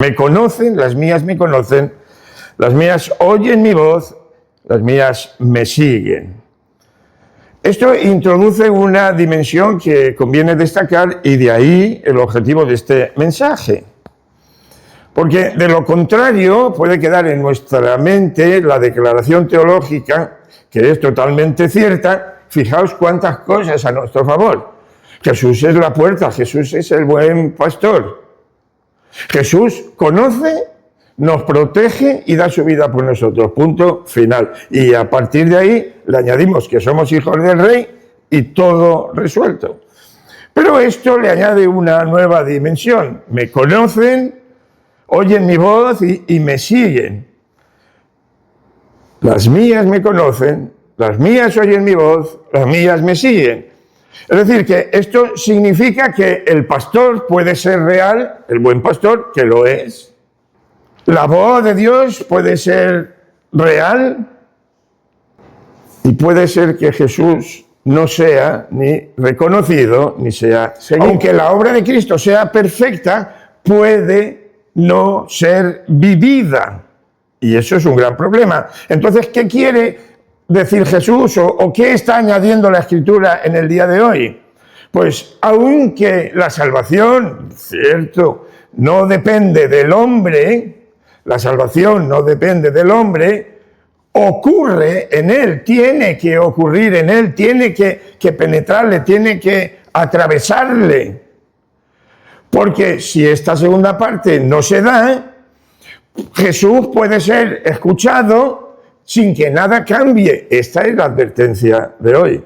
Me conocen, las mías me conocen, las mías oyen mi voz, las mías me siguen. Esto introduce una dimensión que conviene destacar y de ahí el objetivo de este mensaje. Porque de lo contrario puede quedar en nuestra mente la declaración teológica, que es totalmente cierta. Fijaos cuántas cosas a nuestro favor. Jesús es la puerta, Jesús es el buen pastor. Jesús conoce, nos protege y da su vida por nosotros, punto final. Y a partir de ahí le añadimos que somos hijos del Rey y todo resuelto. Pero esto le añade una nueva dimensión. Me conocen, oyen mi voz y me siguen. Las mías me conocen, las mías oyen mi voz, las mías me siguen. Es decir, que esto significa que el pastor puede ser real, el buen pastor, que lo es. La voz de Dios puede ser real y puede ser que Jesús no sea ni reconocido ni sea seguido. Aunque la obra de Cristo sea perfecta, puede no ser vivida. Y eso es un gran problema. Entonces, ¿qué quiere decir Jesús o qué está añadiendo la Escritura en el día de hoy? Pues aunque la salvación, cierto, no depende del hombre, la salvación no depende del hombre, ocurre en él, tiene que ocurrir en él, tiene que penetrarle, tiene que atravesarle. Porque si esta segunda parte no se da, Jesús puede ser escuchado sin que nada cambie. Esta es la advertencia de hoy.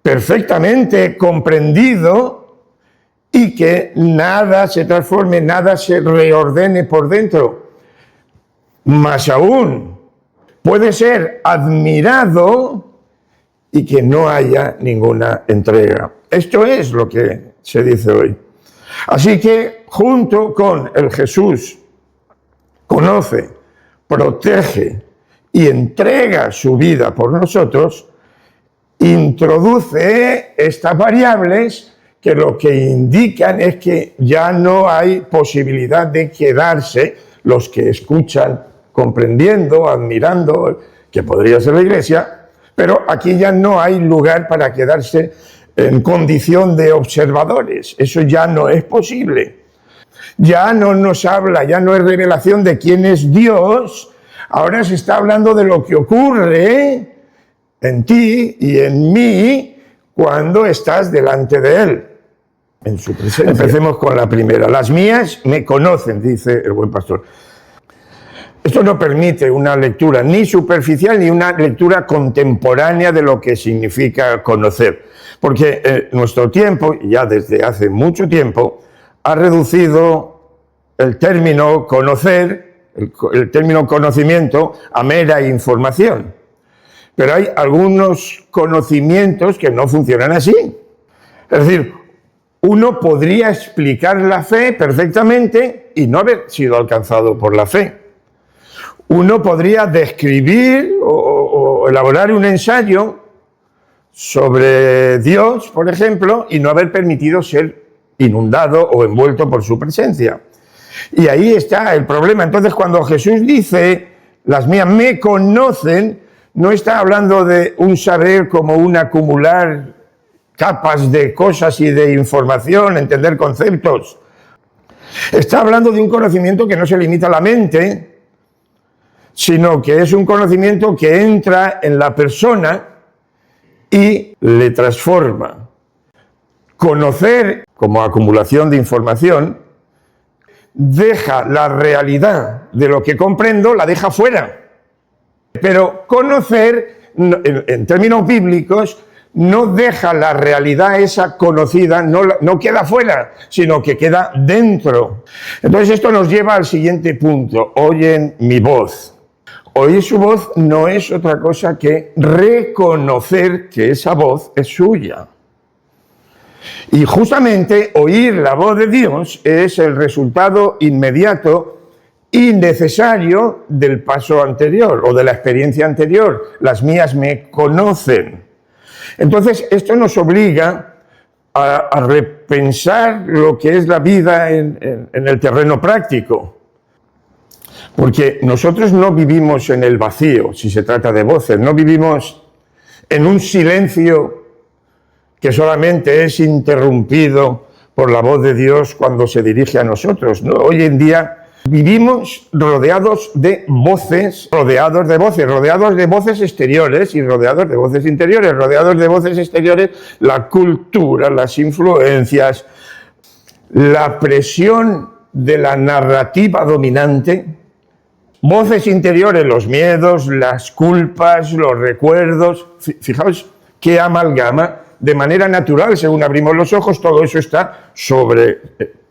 Perfectamente comprendido y que nada se transforme, nada se reordene por dentro. Más aún, puede ser admirado y que no haya ninguna entrega. Esto es lo que se dice hoy. Así que, junto con el Jesús, conoce, protege y entrega su vida por nosotros, introduce estas variables que lo que indican es que ya no hay posibilidad de quedarse los que escuchan, comprendiendo, admirando, que podría ser la Iglesia, pero aquí ya no hay lugar para quedarse en condición de observadores. Eso ya no es posible. Ya no nos habla, ya no es revelación de quién es Dios. Ahora se está hablando de lo que ocurre en ti y en mí cuando estás delante de Él, en su presencia. Empecemos con la primera. Las mías me conocen, dice el buen pastor. Esto no permite una lectura ni superficial ni una lectura contemporánea de lo que significa conocer. Porque nuestro tiempo, ya desde hace mucho tiempo, ha reducido el término conocer, el término conocimiento, a mera información. Pero hay algunos conocimientos que no funcionan así. Es decir, uno podría explicar la fe perfectamente y no haber sido alcanzado por la fe. Uno podría describir o elaborar un ensayo sobre Dios, por ejemplo, y no haber permitido ser inundado o envuelto por su presencia. Y ahí está el problema. Entonces, cuando Jesús dice, las mías me conocen, no está hablando de un saber como un acumular capas de cosas y de información, entender conceptos. Está hablando de un conocimiento que no se limita a la mente, sino que es un conocimiento que entra en la persona y le transforma. Conocer como acumulación de información deja la realidad de lo que comprendo, la deja fuera. Pero conocer, en términos bíblicos, no deja la realidad esa conocida, no queda fuera, sino que queda dentro. Entonces esto nos lleva al siguiente punto. Oyen mi voz. Oír su voz no es otra cosa que reconocer que esa voz es suya. Y justamente oír la voz de Dios es el resultado inmediato y necesario del paso anterior o de la experiencia anterior. Las mías me conocen. Entonces, esto nos obliga a repensar lo que es la vida en el terreno práctico. Porque nosotros no vivimos en el vacío, si se trata de voces, no vivimos en un silencio que solamente es interrumpido por la voz de Dios cuando se dirige a nosotros, ¿no? Hoy en día vivimos rodeados de voces exteriores y rodeados de voces interiores. Rodeados de voces exteriores, la cultura, las influencias, la presión de la narrativa dominante. Voces interiores, los miedos, las culpas, los recuerdos. Fijaos qué amalgama. De manera natural, según abrimos los ojos, todo eso está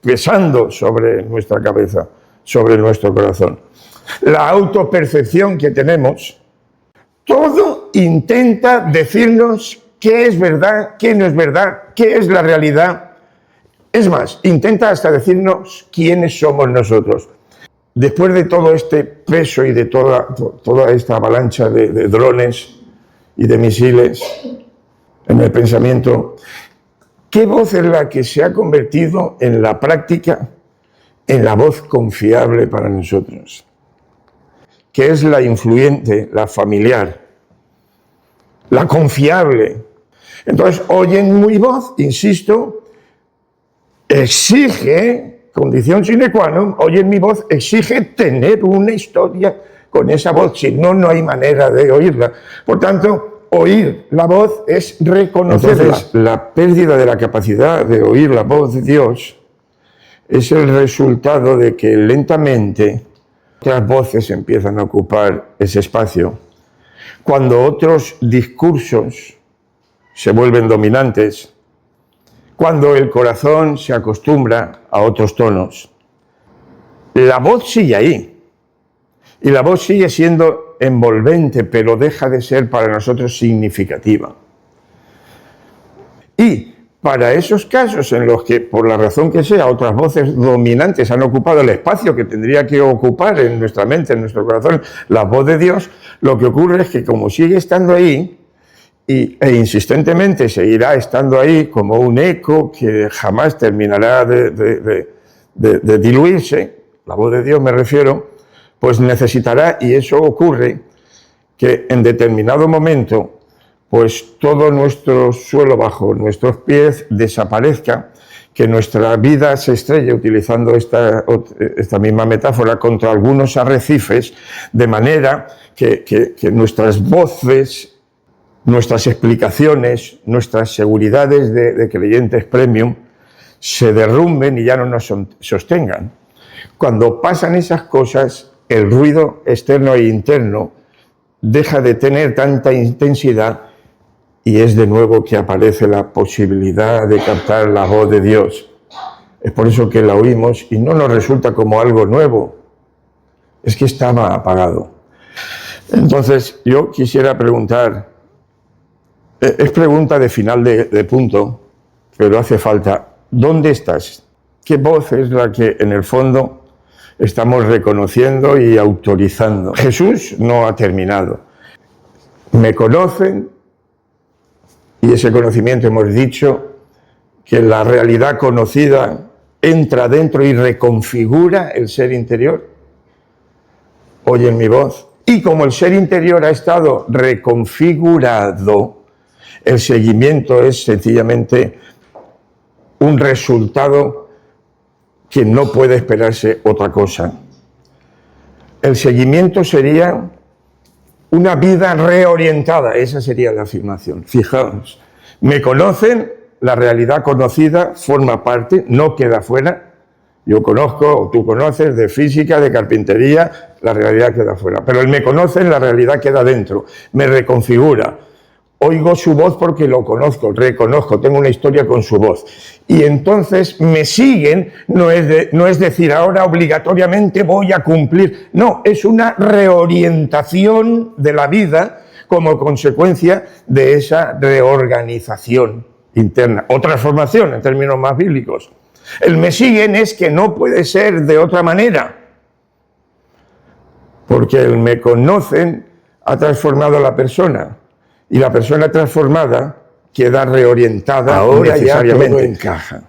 pesando sobre nuestra cabeza, sobre nuestro corazón. La autopercepción que tenemos, todo intenta decirnos qué es verdad, qué no es verdad, qué es la realidad. Es más, intenta hasta decirnos quiénes somos nosotros. Después de todo este peso y de toda esta avalancha de drones y de misiles en el pensamiento, ¿qué voz es la que se ha convertido en la práctica en la voz confiable para nosotros? ¿Qué es la influyente, la familiar, la confiable? Entonces, oyen mi voz, insisto, exige, condición sine qua non, oyen mi voz, exige tener una historia con esa voz, si no, no hay manera de oírla. Por tanto, oír la voz es reconocerla. Entonces, la pérdida de la capacidad de oír la voz de Dios es el resultado de que lentamente otras voces empiezan a ocupar ese espacio. Cuando otros discursos se vuelven dominantes, cuando el corazón se acostumbra a otros tonos, la voz sigue ahí. Y la voz sigue siendo envolvente, pero deja de ser para nosotros significativa. Y para esos casos en los que, por la razón que sea, otras voces dominantes han ocupado el espacio que tendría que ocupar en nuestra mente, en nuestro corazón, la voz de Dios, lo que ocurre es que como sigue estando ahí, e insistentemente seguirá estando ahí como un eco que jamás terminará de diluirse, la voz de Dios me refiero, pues necesitará, y eso ocurre, que en determinado momento, pues todo nuestro suelo bajo nuestros pies desaparezca, que nuestra vida se estrelle, utilizando esta misma metáfora, contra algunos arrecifes, de manera que nuestras voces, nuestras explicaciones, nuestras seguridades de creyentes premium se derrumben y ya no nos sostengan. Cuando pasan esas cosas, el ruido externo e interno deja de tener tanta intensidad y es de nuevo que aparece la posibilidad de captar la voz de Dios. Es por eso que la oímos y no nos resulta como algo nuevo, es que estaba apagado. Entonces yo quisiera preguntar, es pregunta de final de punto, pero hace falta, ¿dónde estás? ¿Qué voz es la que en el fondo estamos reconociendo y autorizando? Jesús no ha terminado. Me conocen, y ese conocimiento hemos dicho que la realidad conocida entra dentro y reconfigura el ser interior. Oyen mi voz. Y como el ser interior ha estado reconfigurado, el seguimiento es sencillamente un resultado que no puede esperarse otra cosa. El seguimiento sería una vida reorientada, esa sería la afirmación. Fijaos, me conocen, la realidad conocida forma parte, no queda fuera. Yo conozco, o tú conoces, de física, de carpintería, la realidad queda fuera. Pero el me conocen, la realidad queda dentro, me reconfigura. Oigo su voz porque lo conozco, reconozco, tengo una historia con su voz. Y entonces me siguen, no es decir, ahora obligatoriamente voy a cumplir. No, es una reorientación de la vida como consecuencia de esa reorganización interna. O transformación, en términos más bíblicos. El me siguen es que no puede ser de otra manera. Porque el me conocen ha transformado a la persona. Y la persona transformada queda reorientada. Ahora necesariamente ya todo encaja.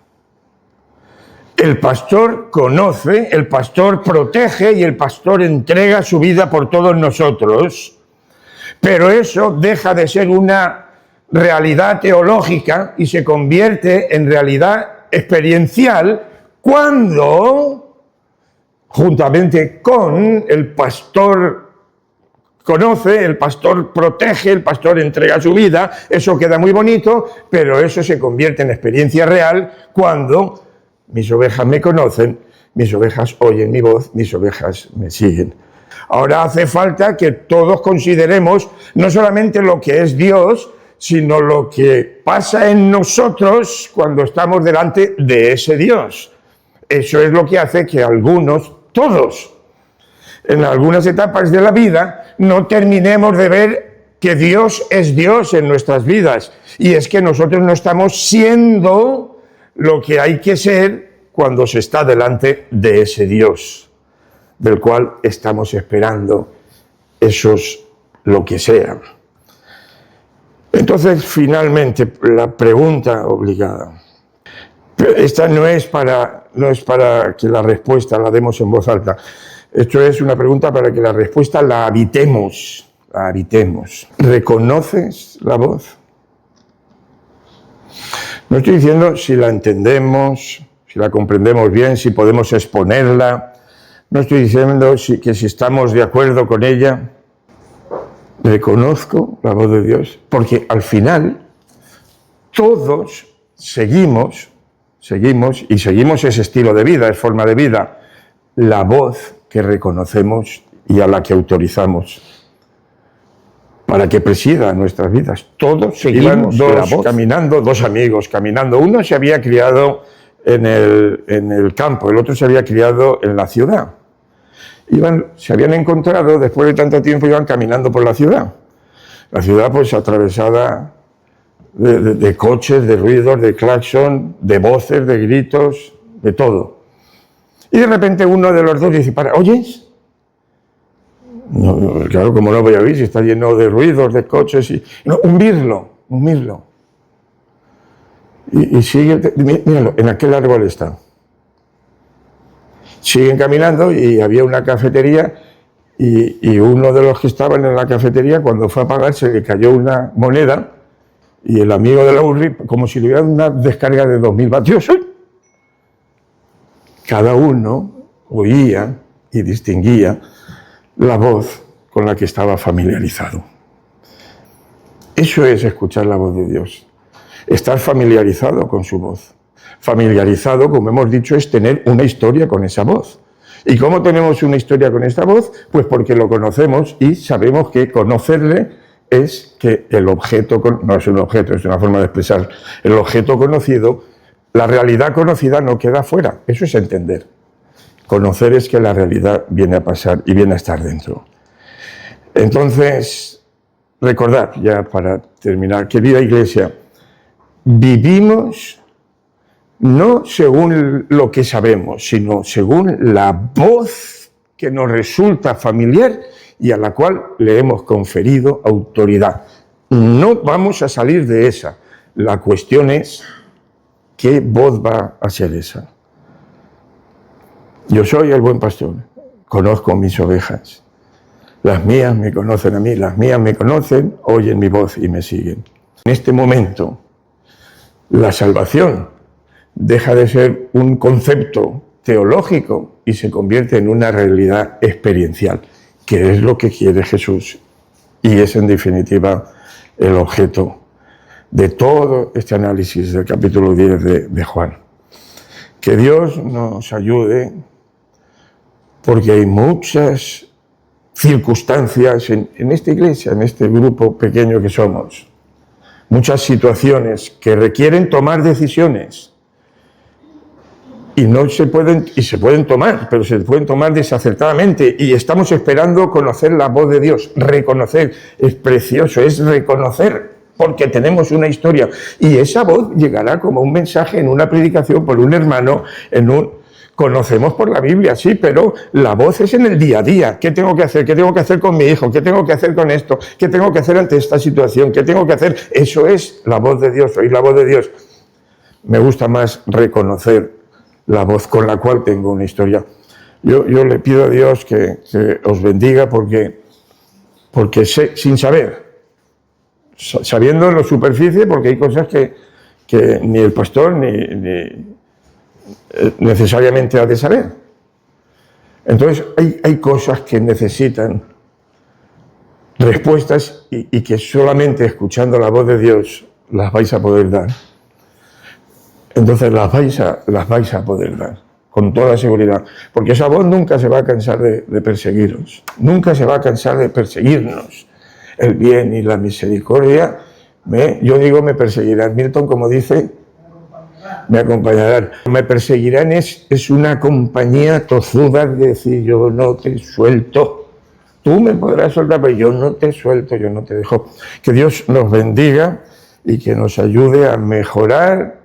El pastor conoce, el pastor protege y el pastor entrega su vida por todos nosotros, pero eso deja de ser una realidad teológica y se convierte en realidad experiencial cuando, juntamente con el pastor conoce, el pastor protege, el pastor entrega su vida, eso queda muy bonito, pero eso se convierte en experiencia real cuando mis ovejas me conocen, mis ovejas oyen mi voz, mis ovejas me siguen. Ahora hace falta que todos consideremos no solamente lo que es Dios, sino lo que pasa en nosotros cuando estamos delante de ese Dios. Eso es lo que hace que algunos, todos, en algunas etapas de la vida, no terminemos de ver que Dios es Dios en nuestras vidas. Y es que nosotros no estamos siendo lo que hay que ser cuando se está delante de ese Dios, del cual estamos esperando esos lo que sea. Entonces, finalmente, la pregunta obligada. Esta no es para que la respuesta la demos en voz alta. Esto es una pregunta para que la respuesta la habitemos. ¿Reconoces la voz? No estoy diciendo si la entendemos, si la comprendemos bien, si podemos exponerla. No estoy diciendo que si estamos de acuerdo con ella. Reconozco la voz de Dios, porque al final todos seguimos ese estilo de vida, es forma de vida, la voz que reconocemos y a la que autorizamos para que presida nuestras vidas. Todos seguimos dos amigos caminando. Uno se había criado en el campo, el otro se había criado en la ciudad. Se habían encontrado, después de tanto tiempo, iban caminando por la ciudad. La ciudad, pues, atravesada de coches, de ruidos, de claxon, de voces, de gritos, de todo. Y de repente uno de los dos dice, ¿oyes? No, claro, como no voy a oír, si está lleno de ruidos, de coches. Un mirlo. Y sigue, míralo, en aquel árbol está. Siguen caminando y había una cafetería y uno de los que estaban en la cafetería, cuando fue a pagar, se le cayó una moneda y el amigo de la URRI, como si le hubiera una descarga de 2000 vatios. Cada uno oía y distinguía la voz con la que estaba familiarizado. Eso es escuchar la voz de Dios, estar familiarizado con su voz. Familiarizado, como hemos dicho, es tener una historia con esa voz. ¿Y cómo tenemos una historia con esta voz? Pues porque lo conocemos y sabemos que conocerle es que el objeto, no es un objeto, es una forma de expresar, el objeto conocido, la realidad conocida no queda fuera. Eso es entender. Conocer es que la realidad viene a pasar y viene a estar dentro. Entonces, recordad, ya para terminar, querida Iglesia, vivimos no según lo que sabemos, sino según la voz que nos resulta familiar y a la cual le hemos conferido autoridad. No vamos a salir de esa. La cuestión es, ¿qué voz va a ser esa? Yo soy el buen pastor, conozco mis ovejas. Las mías me conocen a mí, las mías me conocen, oyen mi voz y me siguen. En este momento, la salvación deja de ser un concepto teológico y se convierte en una realidad experiencial, que es lo que quiere Jesús y es en definitiva el objeto de todo este análisis del capítulo 10 de Juan. Que Dios nos ayude, porque hay muchas circunstancias en esta iglesia, en este grupo pequeño que somos, muchas situaciones que requieren tomar decisiones. Y se pueden tomar, pero se pueden tomar desacertadamente. Y estamos esperando conocer la voz de Dios. Reconocer, es precioso, es reconocer, porque tenemos una historia. Y esa voz llegará como un mensaje en una predicación por un hermano, conocemos por la Biblia, sí, pero la voz es en el día a día. ¿Qué tengo que hacer? ¿Qué tengo que hacer con mi hijo? ¿Qué tengo que hacer con esto? ¿Qué tengo que hacer ante esta situación? ¿Qué tengo que hacer? Eso es la voz de Dios, oír la voz de Dios. Me gusta más reconocer la voz con la cual tengo una historia. Yo le pido a Dios que os bendiga porque sé, sin saber, sabiendo en la superficie, porque hay cosas que ni el pastor ni necesariamente ha de saber. Entonces hay cosas que necesitan respuestas y que solamente escuchando la voz de Dios las vais a poder dar. Entonces las vais a poder dar, con toda seguridad, porque esa voz nunca se va a cansar de perseguiros, nunca se va a cansar de perseguirnos. El bien y la misericordia, yo digo me perseguirán. Milton, como dice, me acompañarán. Me perseguirán es una compañía tozuda de decir, yo no te suelto. Tú me podrás soltar, pero yo no te suelto, yo no te dejo. Que Dios nos bendiga y que nos ayude a mejorar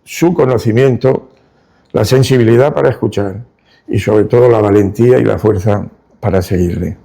su conocimiento, la sensibilidad para escuchar y sobre todo la valentía y la fuerza para seguirle.